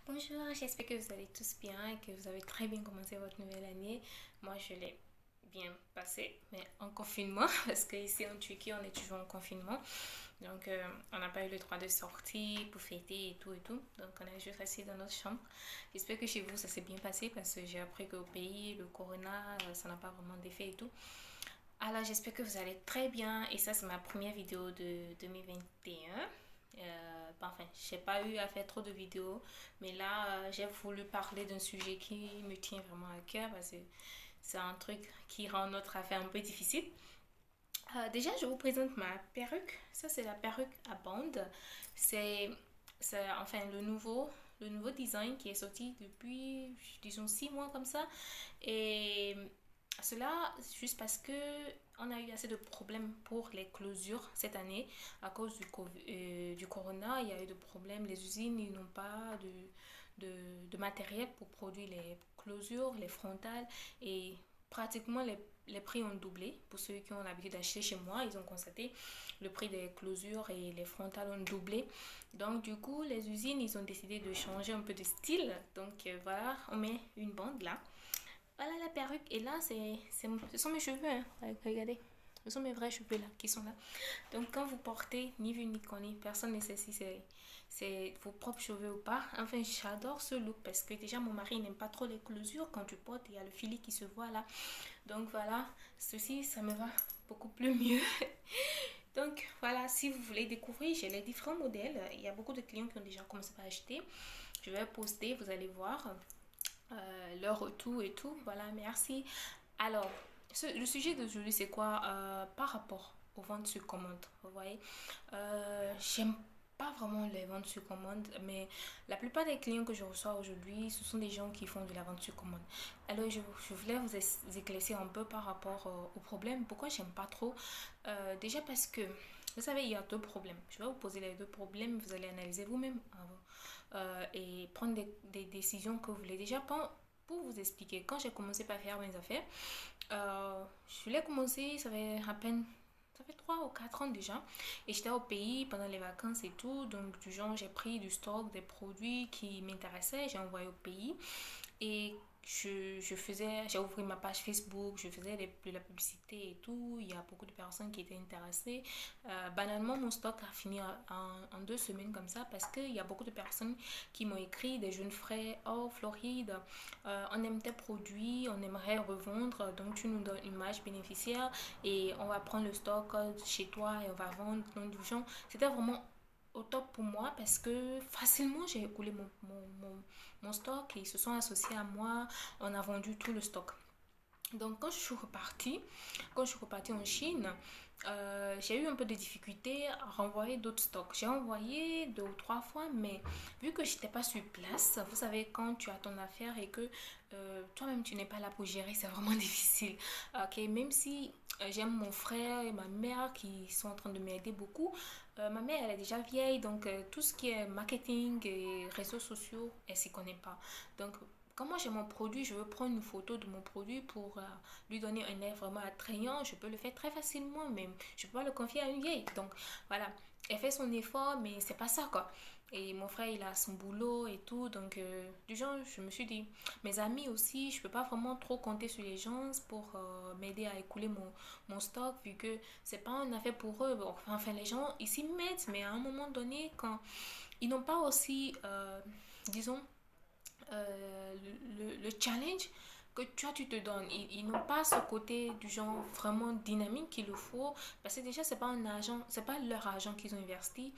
Bonjour, j'espère que vous allez tous bien et que vous avez très bien commencé votre nouvelle année. Moi, je l'ai bien passé, mais en confinement, parce qu'ici en Turquie, on est toujours en confinement. Donc, on n'a pas eu le droit de sortir pour fêter et tout et tout. Donc, on est juste resté dans notre chambre. J'espère que chez vous, ça s'est bien passé parce que j'ai appris qu'au pays, le corona, ça n'a pas vraiment d'effet et tout. Alors, j'espère que vous allez très bien. Et ça, c'est ma première vidéo de 2021. Enfin, j'ai pas eu à faire trop de vidéos, mais là, j'ai voulu parler d'un sujet qui me tient vraiment à cœur parce que c'est un truc qui rend notre affaire un peu difficile. Déjà, je vous présente ma perruque. Ça, c'est la perruque à bande. C'est, c'est enfin le nouveau design qui est sorti depuis, disons, 6 mois comme ça. Et cela, juste parce que on a eu assez de problèmes pour les closures cette année à cause du corona. Il y a eu de problèmes. Les usines, ils n'ont pas de matériel pour produire les closures, les frontales et pratiquement les prix ont doublé. Pour ceux qui ont l'habitude d'acheter chez moi, ils ont constaté le prix des closures et les frontales ont doublé. Donc du coup, les usines, ils ont décidé de changer un peu de style. Donc voilà, on met une bande là. Voilà la perruque. Et là, ce sont mes cheveux. Hein. Regardez. Ce sont mes vrais cheveux là qui sont là. Donc quand vous portez ni vu ni connu, personne ne sait si c'est vos propres cheveux ou pas. Enfin, j'adore ce look parce que déjà mon mari n'aime pas trop les closures. Quand tu portes, il y a le filet qui se voit là. Donc voilà, ceci, ça me va beaucoup plus mieux. Donc voilà, si vous voulez découvrir, j'ai les différents modèles. Il y a beaucoup de clients qui ont déjà commencé à acheter. Je vais poster, vous allez voir leur retour et tout. Voilà, merci. Alors, le sujet d'aujourd'hui, c'est quoi? Par rapport aux ventes sur commande, vous voyez. J'aime pas vraiment les ventes sur commande, mais la plupart des clients que je reçois aujourd'hui, ce sont des gens qui font de la vente sur commande. Alors, je voulais vous éclaircir un peu par rapport au problème. Pourquoi j'aime pas trop? Déjà parce que, vous savez, il y a deux problèmes. Je vais vous poser les deux problèmes, vous allez analyser vous-même et prendre des décisions que vous voulez. Déjà, pour vous expliquer, quand j'ai commencé par faire mes affaires, je voulais commencer, ça fait à peine, ça fait 3 ou 4 ans déjà. Et j'étais au pays pendant les vacances et tout. Donc, du genre, j'ai pris du stock, des produits qui m'intéressaient, j'ai envoyé au pays. Et j'ai ouvert ma page Facebook, je faisais de la publicité et tout. Il y a beaucoup de personnes qui étaient intéressées. Banalement, mon stock a fini en 2 semaines comme ça parce qu'il y a beaucoup de personnes qui m'ont écrit, des jeunes frères, oh Floride, on aime tes produits, on aimerait revendre, donc tu nous donnes une marge bénéficiaire et on va prendre le stock chez toi et on va vendre. Donc, du genre, c'était vraiment au top pour moi parce que facilement j'ai écoulé mon stock et ils se sont associés à moi. On a vendu tout le stock. Donc quand je suis repartie en Chine, j'ai eu un peu de difficulté à renvoyer d'autres stocks. J'ai envoyé 2 ou 3 fois, mais vu que je n'étais pas sur place, vous savez, quand tu as ton affaire et que toi-même tu n'es pas là pour gérer, c'est vraiment difficile. Ok, même si j'aime mon frère et ma mère qui sont en train de m'aider beaucoup, ma mère elle est déjà vieille, donc tout ce qui est marketing et réseaux sociaux, elle s'y connaît pas. Donc quand moi j'ai mon produit, je veux prendre une photo de mon produit pour lui donner un air vraiment attrayant. Je peux le faire très facilement, mais je peux pas le confier à une vieille. Donc voilà, elle fait son effort, mais c'est pas ça quoi. Et mon frère il a son boulot et tout, donc du genre je me suis dit, mes amis aussi, je peux pas vraiment trop compter sur les gens pour m'aider à écouler mon stock vu que c'est pas une affaire pour eux. Bon, enfin les gens ils s'y mettent, mais à un moment donné quand ils n'ont pas aussi, disons le challenge que toi tu te donnes. Ils n'ont pas ce côté du genre vraiment dynamique qu'il le faut. Parce que déjà, c'est pas un argent, c'est pas leur argent qu'ils ont investi.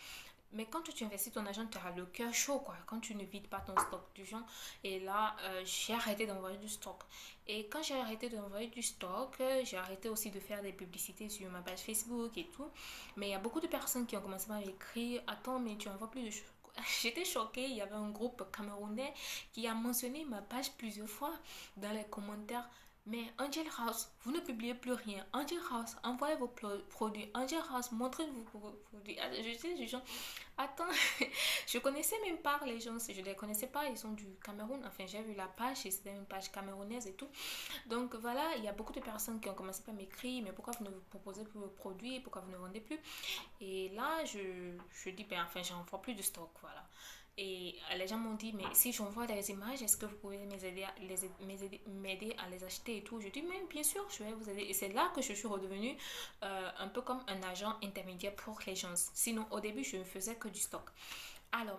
Mais quand tu investis ton argent, tu as le cœur chaud, quoi. Quand tu ne vides pas ton stock du genre. Et là, j'ai arrêté d'envoyer du stock. Et quand j'ai arrêté d'envoyer du stock, j'ai arrêté aussi de faire des publicités sur ma page Facebook et tout. Mais il y a beaucoup de personnes qui ont commencé à m'écrire, attends, mais tu envoies plus de choses. J'étais choquée, il y avait un groupe camerounais qui a mentionné ma page plusieurs fois dans les commentaires. Mais Angel House, vous ne publiez plus rien. Angel House, envoyez vos produits. Angel House, montrez-vous vos produits. Je dis du genre, attends, je connaissais même pas les gens, je les connaissais pas, ils sont du Cameroun. Enfin, j'ai vu la page et c'était une page camerounaise et tout. Donc voilà, il y a beaucoup de personnes qui ont commencé par m'écrire, mais pourquoi vous ne vous proposez plus vos produits, pourquoi vous ne vendez plus? Et là, je dis, ben enfin, j'en vois plus de stock, voilà. Et les gens m'ont dit, mais si j'envoie des images, est-ce que vous pouvez m'aider à les acheter et tout? Je dis, mais bien sûr, je vais vous aider. Et c'est là que je suis redevenue un peu comme un agent intermédiaire pour les gens. Sinon, au début, je ne faisais que du stock. Alors,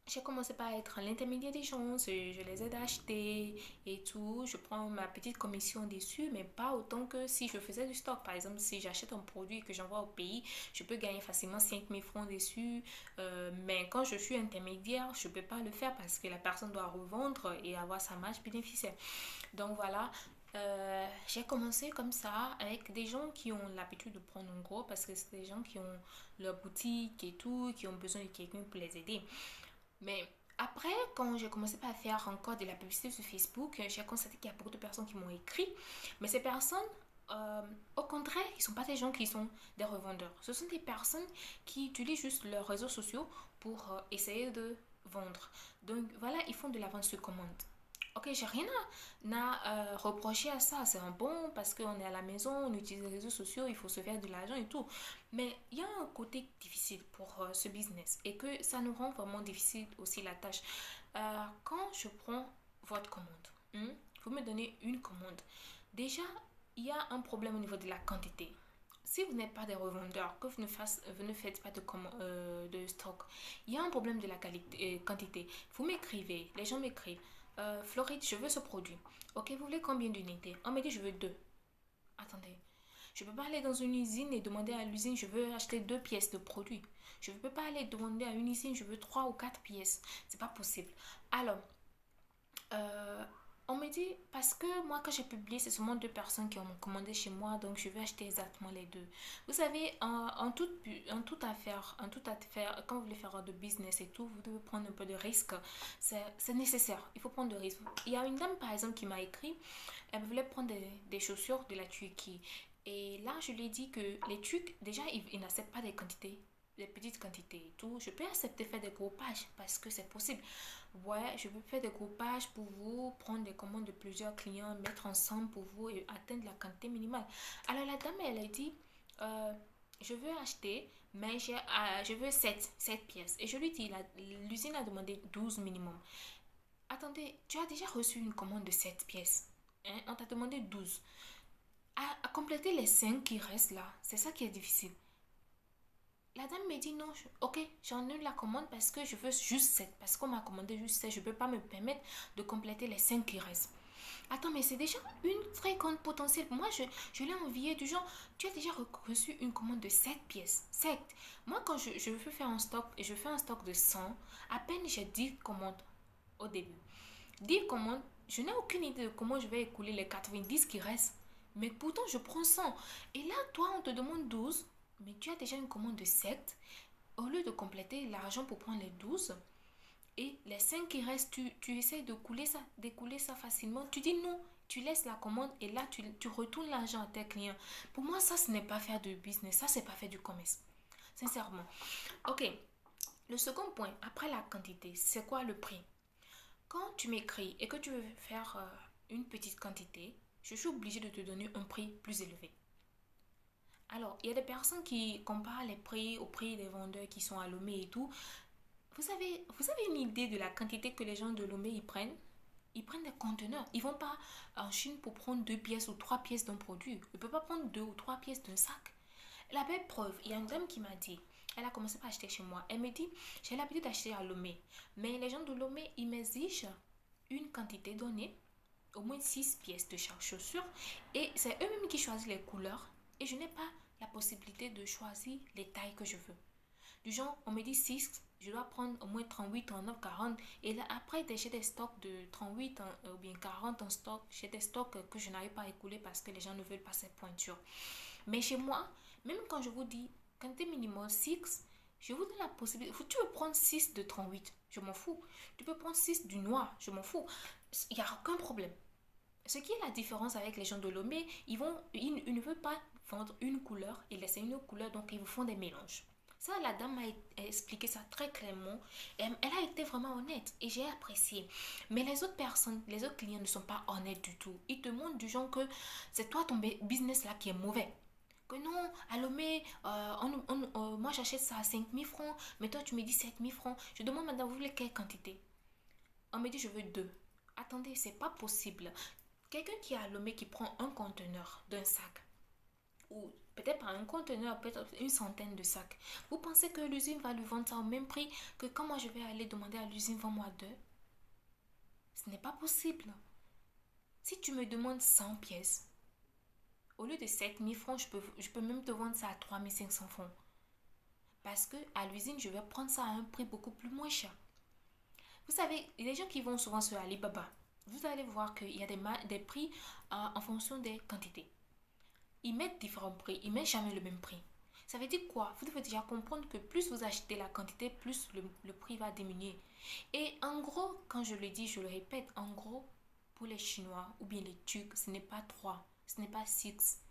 j'ai commencé par être l'intermédiaire des gens, je les aide à acheter et tout. Je prends ma petite commission dessus, mais pas autant que si je faisais du stock. Par exemple, si j'achète un produit et que j'envoie au pays, je peux gagner facilement 5 000 francs dessus. Mais quand je suis intermédiaire, je ne peux pas le faire parce que la personne doit revendre et avoir sa marge bénéficiaire. Donc voilà, j'ai commencé comme ça avec des gens qui ont l'habitude de prendre en gros parce que c'est des gens qui ont leur boutique et tout, qui ont besoin de quelqu'un pour les aider. Mais après, quand j'ai commencé à faire encore de la publicité sur Facebook, j'ai constaté qu'il y a beaucoup de personnes qui m'ont écrit. Mais ces personnes, au contraire, ils ne sont pas des gens qui sont des revendeurs. Ce sont des personnes qui utilisent juste leurs réseaux sociaux pour essayer de vendre. Donc voilà, ils font de la vente sur commande. Ok, j'ai rien à reprocher à ça. C'est un bon parce qu'on est à la maison, on utilise les réseaux sociaux, il faut se faire de l'argent et tout. Mais il y a un côté difficile pour ce business et que ça nous rend vraiment difficile aussi la tâche. Quand je prends votre commande, vous me donnez une commande. Déjà, il y a un problème au niveau de la quantité. Si vous n'êtes pas des revendeurs, que vous ne faites pas de stock, il y a un problème de la quantité. Vous m'écrivez, les gens m'écrivent. Floride, je veux ce produit. Ok, vous voulez combien d'unités? On me dit, je veux deux. Attendez, je ne peux pas aller dans une usine et demander à l'usine, je veux acheter 2 pièces de produit. Je ne peux pas aller demander à une usine, je veux 3 ou 4 pièces. C'est pas possible. Alors, euh, on me dit, parce que moi, quand j'ai publié, c'est seulement 2 personnes qui ont commandé chez moi, donc je vais acheter exactement les deux. Vous savez, en toute affaire, quand vous voulez faire de business et tout, vous devez prendre un peu de risque. C'est nécessaire, il faut prendre de risques. Il y a une dame, par exemple, qui m'a écrit, elle voulait prendre des chaussures de la Turquie. Et là, je lui ai dit que les Turcs, déjà, ils n'acceptent pas des quantités, des petites quantités et tout. Je peux accepter faire des groupages parce que c'est possible. Ouais, je peux faire des groupages pour vous, prendre des commandes de plusieurs clients, mettre ensemble pour vous et atteindre la quantité minimale. Alors la dame, elle a dit, euh, je veux acheter, mais je veux sept pièces. Et je lui dis, l'usine a demandé 12 minimum. Attendez, tu as déjà reçu une commande de 7 pièces. Hein? On t'a demandé 12. À compléter les 5 qui restent là, c'est ça qui est difficile. La dame me dit non, ok, j'annule la commande parce que je veux juste 7. Parce qu'on m'a commandé juste 7, je ne peux pas me permettre de compléter les 5 qui restent. Attends, mais c'est déjà une très grande potentielle. Moi, je l'ai envié du genre, tu as déjà reçu une commande de 7 pièces. 7. Moi, quand je veux faire un stock, et je fais un stock de 100, à peine j'ai 10 commandes au début. 10 commandes, je n'ai aucune idée de comment je vais écouler les 90 qui restent. Mais pourtant, je prends 100. Et là, toi, on te demande 12, mais tu as déjà une commande de 7. Au lieu de compléter l'argent pour prendre les 12 et les 5 qui restent, tu essaies d'écouler ça facilement. Tu dis non, tu laisses la commande et là, tu retournes l'argent à tes clients. Pour moi, ça, ce n'est pas faire de business. Ça, c'est pas faire du commerce. Sincèrement. Ok. Le second point, après la quantité, c'est quoi le prix? Quand tu m'écris et que tu veux faire une petite quantité, je suis obligée de te donner un prix plus élevé. Alors, il y a des personnes qui comparent les prix au prix des vendeurs qui sont à Lomé et tout. Vous avez une idée de la quantité que les gens de Lomé ils prennent? Ils prennent des conteneurs. Ils vont pas en Chine pour prendre 2 pièces ou 3 pièces d'un produit. Ils ne peuvent pas prendre 2 ou 3 pièces d'un sac. La belle preuve, il y a une dame qui m'a dit, elle a commencé par acheter chez moi. Elle me dit, j'ai l'habitude d'acheter à Lomé. Mais les gens de Lomé, ils m'exigent une quantité donnée, au moins 6 pièces de chaque chaussure. Et c'est eux-mêmes qui choisissent les couleurs. Et je n'ai pas la possibilité de choisir les tailles que je veux. Du genre, on me dit 6, je dois prendre au moins 38, 39, 40. Et là, après, j'ai des stocks de 38 ou bien 40 en stock. J'ai des stocks que je n'arrive pas à écouler parce que les gens ne veulent pas cette pointure. Mais chez moi, même quand je vous dis quantité minimum 6, je vous donne la possibilité. Tu veux prendre 6 de 38, je m'en fous. Tu peux prendre 6 du noir, je m'en fous. Il n'y a aucun problème. Ce qui est la différence avec les gens de Lomé, ils ne veulent pas vendre une couleur et laisser une autre couleur, donc ils vous font des mélanges. Ça, la dame m'a expliqué ça très clairement. Et elle a été vraiment honnête et j'ai apprécié. Mais les autres personnes, les autres clients ne sont pas honnêtes du tout. Ils te montrent du genre que c'est toi ton business là qui est mauvais. que non, à Lomé, moi j'achète ça à 5 000 francs, mais toi tu me dis 7 000 francs. Je demande, madame, vous voulez quelle quantité? On me dit, je veux deux. Attendez, c'est pas possible. Quelqu'un qui est à Lomé qui prend un conteneur d'un sac, ou peut-être pas un conteneur, peut-être une centaine de sacs, vous pensez que l'usine va lui vendre ça au même prix que quand moi je vais aller demander à l'usine, vends-moi deux? Ce n'est pas possible. Si tu me demandes 100 pièces, au lieu de 7 000 francs, je peux même te vendre ça à 3 500 francs. Parce que à l'usine, je vais prendre ça à un prix beaucoup plus moins cher. Vous savez, les gens qui vont souvent sur Alibaba, vous allez voir qu'il y a des prix en fonction des quantités. Ils mettent différents prix, ils mettent jamais le même prix. Ça veut dire quoi? Vous devez déjà comprendre que plus vous achetez la quantité, plus le prix va diminuer. Et en gros, quand je le dis, je le répète, en gros, pour les Chinois ou bien les Turcs, ce n'est pas 3, ce n'est pas 6.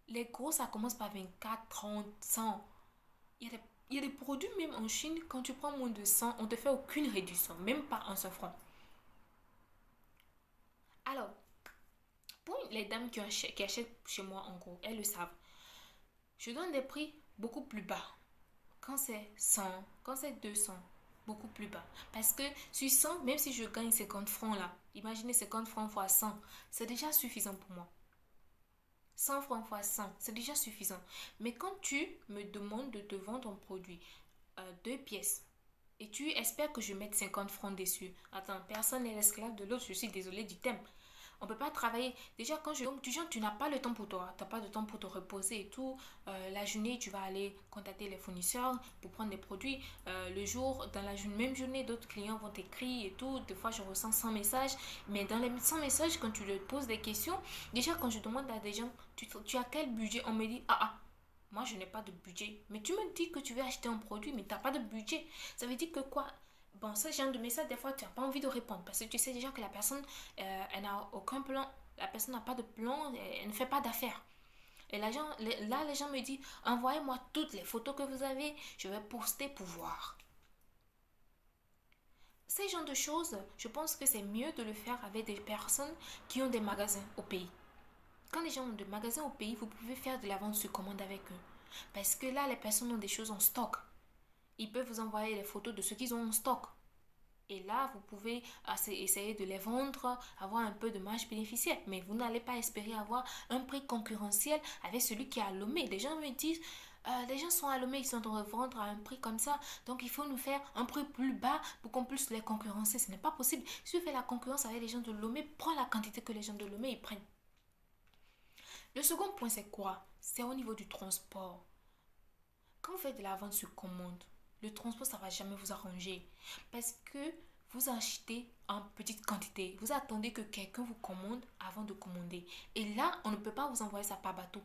Les gros, ça commence par 24, 30, 100. Il y a des produits même en Chine, quand tu prends moins de 100, on ne te fait aucune réduction, même pas un seul franc. Alors, pour les dames qui achètent chez moi en gros, elles le savent. Je donne des prix beaucoup plus bas. Quand c'est 100, quand c'est 200, beaucoup plus bas. Parce que sur 100, même si je gagne 50 francs là, imaginez 50 francs fois 100, c'est déjà suffisant pour moi. 100 francs fois 100, c'est déjà suffisant. Mais quand tu me demandes de te vendre un produit, deux pièces, et tu espères que je mette 50 francs dessus. Attends, personne n'est l'esclave de l'autre, je suis désolée du thème. On peut pas travailler. Déjà, quand du genre, tu n'as pas le temps pour toi. Tu n'as pas de temps pour te reposer et tout. La journée, tu vas aller contacter les fournisseurs pour prendre des produits. Le jour, dans la même journée, d'autres clients vont t'écrire et tout. Des fois, je ressens 100 messages. Mais dans les 100 messages, quand tu leur poses des questions, déjà, quand je demande à des gens, tu as quel budget? On me dit, ah ah, moi, je n'ai pas de budget. Mais tu me dis que tu veux acheter un produit, mais tu n'as pas de budget. Ça veut dire que quoi? Bon, ce genre de message, des fois, tu n'as pas envie de répondre parce que tu sais déjà que la personne, elle n'a aucun plan. La personne n'a pas de plan, elle ne fait pas d'affaires. Et là, les gens me disent, envoyez-moi toutes les photos que vous avez, je vais poster pour voir. Ces genres de choses, je pense que c'est mieux de le faire avec des personnes qui ont des magasins au pays. Quand les gens ont des magasins au pays, vous pouvez faire de la vente sur commande avec eux. Parce que là, les personnes ont des choses en stock. Ils peuvent vous envoyer les photos de ce qu'ils ont en stock. Et là, vous pouvez essayer de les vendre, avoir un peu de marge bénéficiaire. Mais vous n'allez pas espérer avoir un prix concurrentiel avec celui qui est à Lomé. Les gens me disent, les gens sont à Lomé, ils sont en train de vendre à un prix comme ça. Donc, il faut nous faire un prix plus bas pour qu'on puisse les concurrencer. Ce n'est pas possible. Si tu fais la concurrence avec les gens de Lomé, prends la quantité que les gens de Lomé ils prennent. Le second point, c'est quoi? C'est au niveau du transport. Quand vous faites de la vente sur commande, le transport, ça ne va jamais vous arranger. Parce que vous achetez en petite quantité. Vous attendez que quelqu'un vous commande avant de commander. Et là, on ne peut pas vous envoyer ça par bateau.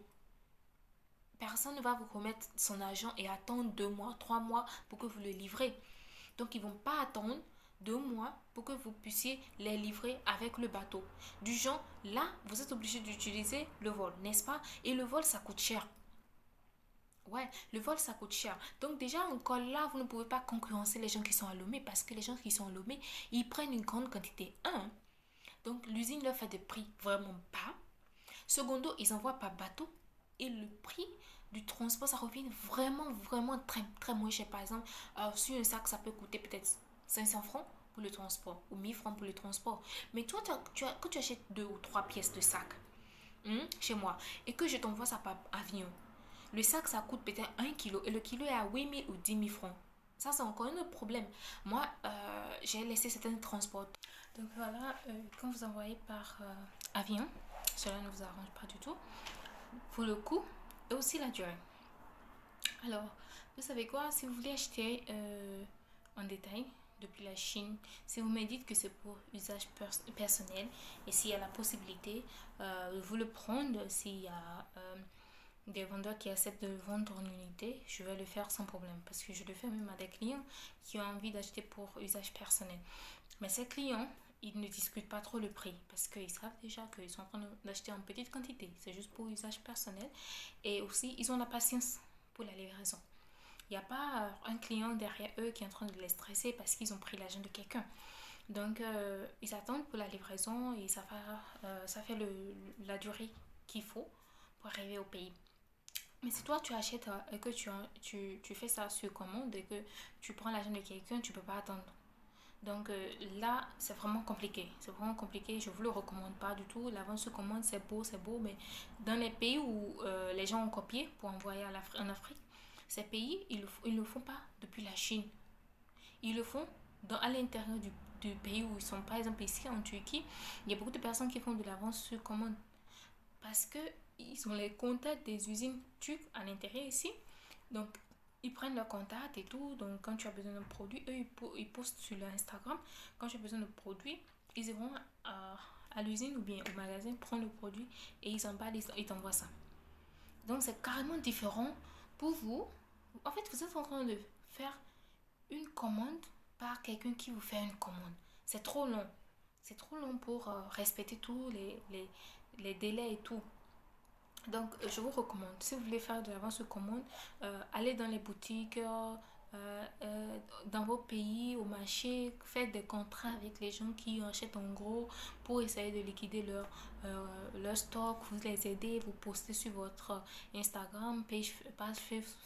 Personne ne va vous remettre son argent et attendre 2 mois, 3 mois pour que vous le livrez. Donc, ils ne vont pas attendre 2 mois pour que vous puissiez les livrer avec le bateau. Du genre, là, vous êtes obligé d'utiliser le vol, n'est-ce pas? Et le vol, ça coûte cher. Ouais, le vol, ça coûte cher. Donc déjà, encore là, vous ne pouvez pas concurrencer les gens qui sont à Lomé parce que les gens qui sont à Lomé, ils prennent une grande quantité. Donc l'usine leur fait des prix vraiment bas. Secondo, ils envoient par bateau et le prix du transport, ça revient vraiment, vraiment très, très moins cher. Par exemple, sur un sac, ça peut coûter peut-être 500 francs pour le transport ou 1000 francs pour le transport. Mais toi, quand tu achètes 2 ou 3 pièces de sac chez moi et que je t'envoie ça par avion, le sac, ça coûte peut-être 1 kilo et le kilo est à 8 000 ou 10 000 francs. Ça, c'est encore un autre problème. Moi, j'ai laissé certains transports. Donc voilà, quand vous envoyez par avion, cela ne vous arrange pas du tout. Pour le coût et aussi la durée. Alors, vous savez quoi? Si vous voulez acheter en détail depuis la Chine, si vous me dites que c'est pour usage personnel et s'il y a la possibilité de vous le prendre, s'il y a des vendeurs qui acceptent de vendre en unité, je vais le faire sans problème parce que je le fais même à des clients qui ont envie d'acheter pour usage personnel. Mais ces clients, ils ne discutent pas trop le prix parce qu'ils savent déjà qu'ils sont en train d'acheter en petite quantité. C'est juste pour usage personnel. Et aussi, ils ont la patience pour la livraison. Il n'y a pas un client derrière eux qui est en train de les stresser parce qu'ils ont pris l'argent de quelqu'un. Donc, ils attendent pour la livraison et ça fait la durée qu'il faut pour arriver au pays. Mais si toi tu achètes et que tu fais ça sur commande et que tu prends l'argent de quelqu'un, tu peux pas attendre. Donc là, c'est vraiment compliqué. C'est vraiment compliqué. Je ne vous le recommande pas du tout. La vente sur commande, c'est beau, mais dans les pays où les gens ont copié pour envoyer en Afrique, ces pays, ils le font pas depuis la Chine. Ils le font à l'intérieur du pays où ils sont. Par exemple, ici en Turquie, il y a beaucoup de personnes qui font de la vente sur commande parce que ils ont les contacts des usines turques à l'intérieur ici. Donc, ils prennent leur contact et tout. Donc, quand tu as besoin d'un produit, eux, ils postent sur leur Instagram. Quand tu as besoin de produit, ils iront à l'usine ou bien au magasin, prendre le produit et ils emballent, ils t'envoient ça. Donc, c'est carrément différent pour vous. En fait, vous êtes en train de faire une commande par quelqu'un qui vous fait une commande. C'est trop long. C'est trop long pour respecter tous les délais et tout. Donc, je vous recommande, si vous voulez faire de la vente sur commande, allez dans les boutiques, dans vos pays, au marché, faites des contrats avec les gens qui achètent en gros pour essayer de liquider leur stock, vous les aidez, vous postez sur votre Instagram, page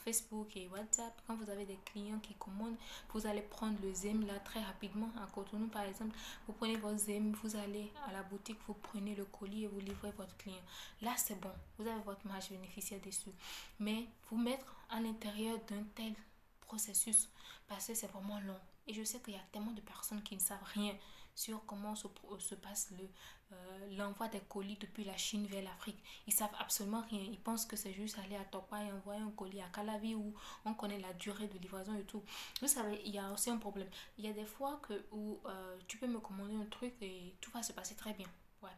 Facebook et WhatsApp. Quand vous avez des clients qui commandent, vous allez prendre le ZEM là très rapidement. À Cotonou, par exemple, vous prenez votre ZEM, vous allez à la boutique, vous prenez le colis et vous livrez votre client. Là, c'est bon. Vous avez votre marge bénéficiaire dessus. Mais vous mettre à l'intérieur d'un tel processus, parce que c'est vraiment long. Et je sais qu'il y a tellement de personnes qui ne savent rien sur comment se passe l'envoi des colis depuis la Chine vers l'Afrique. Ils savent absolument rien. Ils pensent que c'est juste aller à Topa et envoyer un colis à Calavi où on connaît la durée de livraison et tout. Vous savez, il y a aussi un problème. Il y a des fois où tu peux me commander un truc et tout va se passer très bien. Ouais.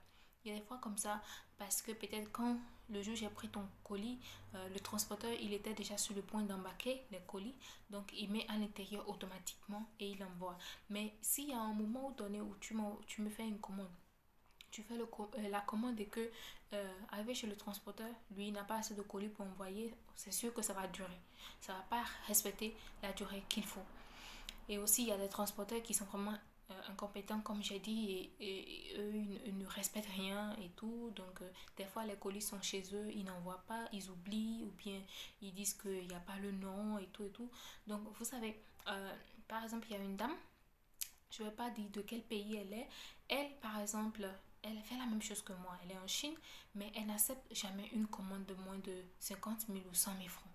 Il y a des fois comme ça, parce que peut-être quand le jour j'ai pris ton colis, le transporteur il était déjà sur le point d'embarquer les colis, donc il met à l'intérieur automatiquement et il envoie. Mais s'il y a un moment donné où tu me fais une commande, tu fais la commande et que arrivé chez le transporteur, lui il n'a pas assez de colis pour envoyer, c'est sûr que ça va durer. Ça va pas respecter la durée qu'il faut. Et aussi, il y a des transporteurs qui sont vraiment incompétents, comme j'ai dit, et eux, ils ne respectent rien et tout. Donc, des fois, les colis sont chez eux, ils n'envoient pas, ils oublient, ou bien ils disent qu'il n'y a pas le nom et tout et tout. Donc, vous savez, par exemple, il y a une dame, je ne vais pas dire de quel pays elle est. Elle, par exemple, elle fait la même chose que moi. Elle est en Chine, mais elle n'accepte jamais une commande de moins de 50 000 ou 100 000 francs.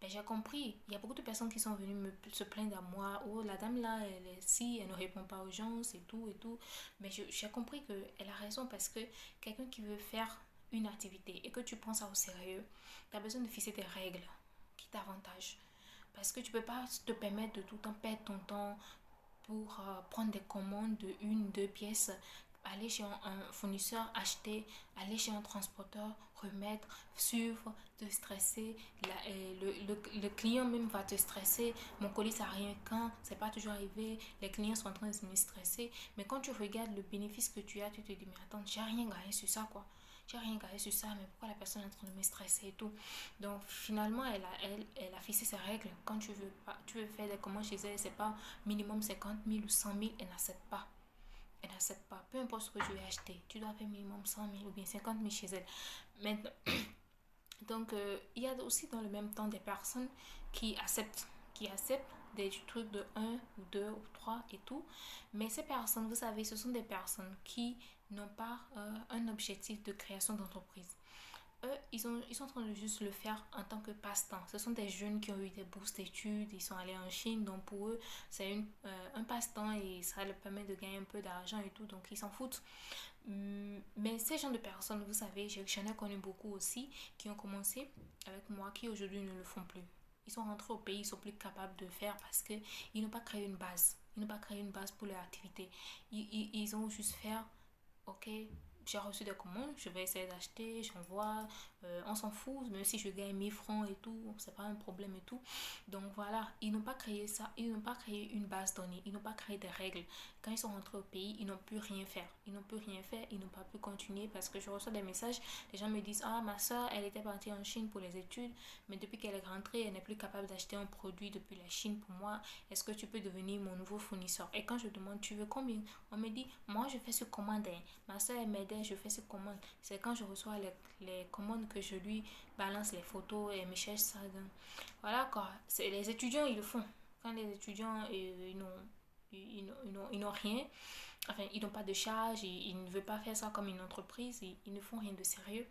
Ben, j'ai compris. Il y a beaucoup de personnes qui sont venues se plaindre à moi. Oh, la dame là, si, elle ne répond pas aux gens, c'est tout et tout. Mais j'ai compris qu'elle a raison parce que quelqu'un qui veut faire une activité et que tu prends ça au sérieux, tu as besoin de fixer des règles qui t'avantagent. Parce que tu ne peux pas te permettre de tout le temps perdre ton temps pour prendre des commandes de une, deux pièces, aller chez un fournisseur, acheter, aller chez un transporteur, remettre, suivre, te stresser. Le client même va te stresser. Mon colis, ça rien quand, c'est pas toujours arrivé. Les clients sont en train de me stresser. Mais quand tu regardes le bénéfice que tu as, tu te dis, mais attends, j'ai rien gagné sur ça, quoi. J'ai rien gagné sur ça, mais pourquoi la personne est en train de me stresser et tout. Donc finalement, elle a fixé ses règles. Quand tu veux faire des commandes chez elle, c'est pas minimum 50 000 ou 100 000, elle n'accepte pas. Elle n'accepte pas. Peu importe ce que tu veux acheter, tu dois faire minimum 100 000 ou bien 50 000 chez elle. Maintenant, donc, il y a aussi dans le même temps des personnes qui acceptent des trucs de un ou 2 ou 3 et tout. Mais ces personnes, vous savez, ce sont des personnes qui n'ont pas un objectif de création d'entreprise. Eux, ils sont en train de juste le faire en tant que passe-temps. Ce sont des jeunes qui ont eu des bourses d'études, ils sont allés en Chine, donc pour eux, c'est un passe-temps et ça leur permet de gagner un peu d'argent et tout, donc ils s'en foutent. Mais ces gens de personnes, vous savez, j'en ai connu beaucoup aussi qui ont commencé avec moi, qui aujourd'hui ne le font plus. Ils sont rentrés au pays, ils sont plus capables de faire parce qu'ils n'ont pas créé une base. Ils n'ont pas créé une base pour leur activité. Ils ont juste fait, ok, j'ai reçu des commandes, je vais essayer d'acheter, j'envoie, on s'en fout, même si je gagne 1000 francs et tout, c'est pas un problème et tout. Donc voilà, ils n'ont pas créé ça, ils n'ont pas créé une base donnée, ils n'ont pas créé des règles. Quand ils sont rentrés au pays, ils n'ont pu rien faire. Ils n'ont pu rien faire, ils n'ont pas pu continuer parce que je reçois des messages, les gens me disent, ah ma soeur, elle était partie en Chine pour les études, mais depuis qu'elle est rentrée, elle n'est plus capable d'acheter un produit depuis la Chine pour moi. Est-ce que tu peux devenir mon nouveau fournisseur? Et quand je demande, tu veux combien? On me dit, moi je fais ce commande, hein. Ma soeur elle m'aidait, je fais ce commande. C'est quand je reçois les commandes demande que je lui balance les photos et me cherche ça. Donc, voilà quoi. Les étudiants, ils le font. Quand les étudiants, ils n'ont rien, enfin, ils n'ont pas de charge, ils ne veulent pas faire ça comme une entreprise, ils ne font rien de sérieux.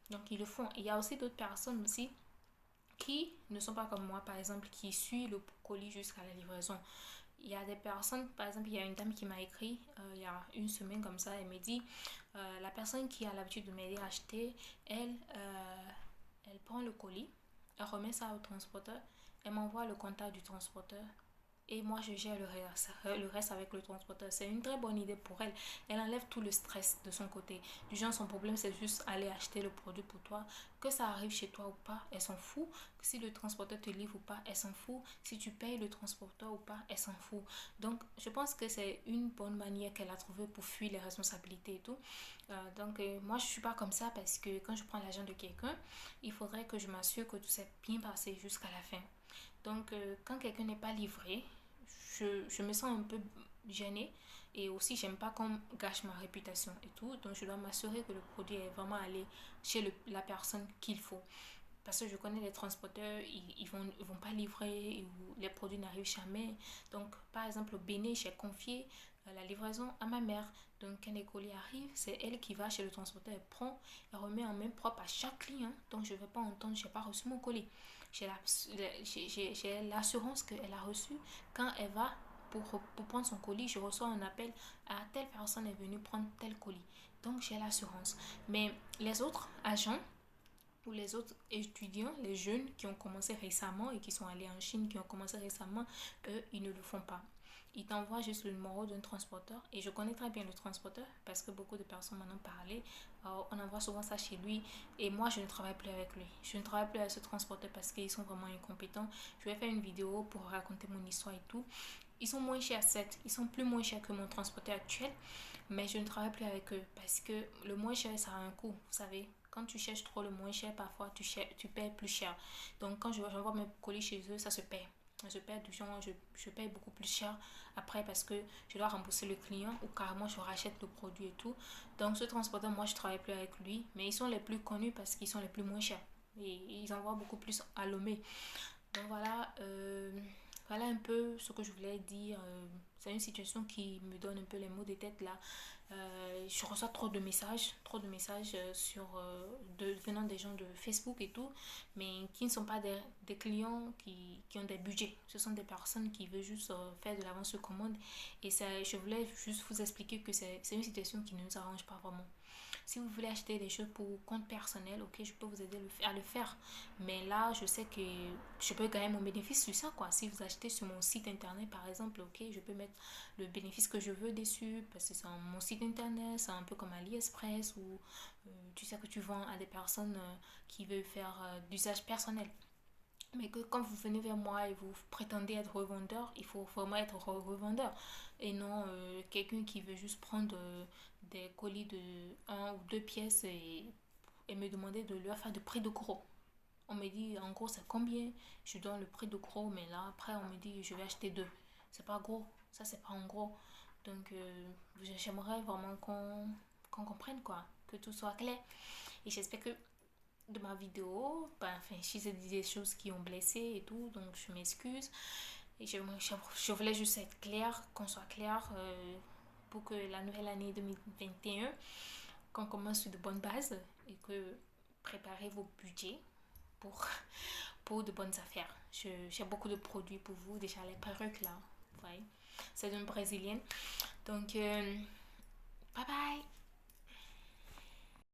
Donc, ils le font. Il y a aussi d'autres personnes aussi qui ne sont pas comme moi, par exemple, qui suivent le colis jusqu'à la livraison. Il y a des personnes, par exemple, il y a une dame qui m'a écrit il y a une semaine comme ça, elle me dit, la personne qui a l'habitude de m'aider à acheter, elle prend le colis, elle remet ça au transporteur, elle m'envoie le contact du transporteur et moi je gère le reste avec le transporteur. C'est une très bonne idée pour elle. Elle enlève tout le stress de son côté. Du genre, son problème c'est juste aller acheter le produit pour toi. Que ça arrive chez toi ou pas, elle s'en fout. Si le transporteur te livre ou pas, elle s'en fout. Si tu payes le transporteur ou pas, elle s'en fout. Donc je pense que c'est une bonne manière qu'elle a trouvée pour fuir les responsabilités et tout. Moi je suis pas comme ça parce que quand je prends l'argent de quelqu'un, il faudrait que je m'assure que tout s'est bien passé jusqu'à la fin. Donc, quand quelqu'un n'est pas livré, je me sens un peu gênée et aussi j'aime pas qu'on gâche ma réputation et tout. Donc, je dois m'assurer que le produit est vraiment allé chez la personne qu'il faut. Parce que je connais les transporteurs, ils vont pas livrer, les produits n'arrivent jamais. Donc, par exemple, au Bénin, j'ai confié la livraison à ma mère. Donc, quand les colis arrivent, c'est elle qui va chez le transporteur, elle prend, elle remet en main propre à chaque client. Donc, je ne vais pas entendre, j'ai pas reçu mon colis. J'ai l'assurance qu'elle a reçu. Quand elle va pour prendre son colis, je reçois un appel à telle personne est venue prendre tel colis. Donc, j'ai l'assurance. Mais les autres agents, ou les autres étudiants, les jeunes qui ont commencé récemment et qui sont allés en Chine, qui ont commencé récemment, eux, ils ne le font pas. Ils t'envoient juste le numéro d'un transporteur et je connais très bien le transporteur parce que beaucoup de personnes m'en ont parlé. On envoie souvent ça chez lui et moi je ne travaille plus avec lui. Je ne travaille plus avec ce transporteur parce qu'ils sont vraiment incompétents. Je vais faire une vidéo pour raconter mon histoire et tout. Ils sont moins chers, certes, ils sont plus moins chers que mon transporteur actuel, mais je ne travaille plus avec eux parce que le moins cher, ça a un coût, vous savez. Quand tu cherches trop le moins cher, parfois tu payes plus cher. Donc quand j'envoie mes colis chez eux, ça se paye. Je paye du genre, je paye beaucoup plus cher après parce que je dois rembourser le client ou carrément je rachète le produit et tout. Donc ce transporteur, moi je travaille plus avec lui, mais ils sont les plus connus parce qu'ils sont les plus moins chers. Et ils envoient beaucoup plus à Lomé. Donc voilà un peu ce que je voulais dire. C'est une situation qui me donne un peu les maux de tête là. Je reçois trop de messages venant des gens de Facebook et tout, mais qui ne sont pas des clients qui ont des budgets. Ce sont des personnes qui veulent juste faire de l'avance sur commande. Et ça, je voulais juste vous expliquer que c'est une situation qui ne nous arrange pas vraiment. Si vous voulez acheter des choses pour compte personnel, ok, je peux vous aider à le faire. Mais là, je sais que je peux gagner mon bénéfice sur ça, quoi. Si vous achetez sur mon site internet, par exemple, ok, je peux mettre le bénéfice que je veux dessus parce que c'est mon site internet, c'est un peu comme AliExpress ou tu sais que tu vends à des personnes qui veulent faire d'usage personnel. Mais que quand vous venez vers moi et vous prétendez être revendeur, il faut vraiment être revendeur et non quelqu'un qui veut juste prendre des colis de un ou deux pièces et me demander de leur faire de prix de gros. On me dit en gros c'est combien, je donne le prix de gros, mais là après on me dit je vais acheter deux. C'est pas gros, ça c'est pas en gros. Donc j'aimerais vraiment qu'on comprenne quoi, que tout soit clair. Et j'espère que de ma vidéo, ben, enfin, si c'est des choses qui ont blessé et tout, donc je m'excuse. Et je voulais juste être claire, qu'on soit clair pour que la nouvelle année 2021, qu'on commence sur de bonnes bases et que préparez vos budgets pour, pour de bonnes affaires. J'ai beaucoup de produits pour vous, déjà les perruques là, vous voyez. C'est d'une brésilienne. Donc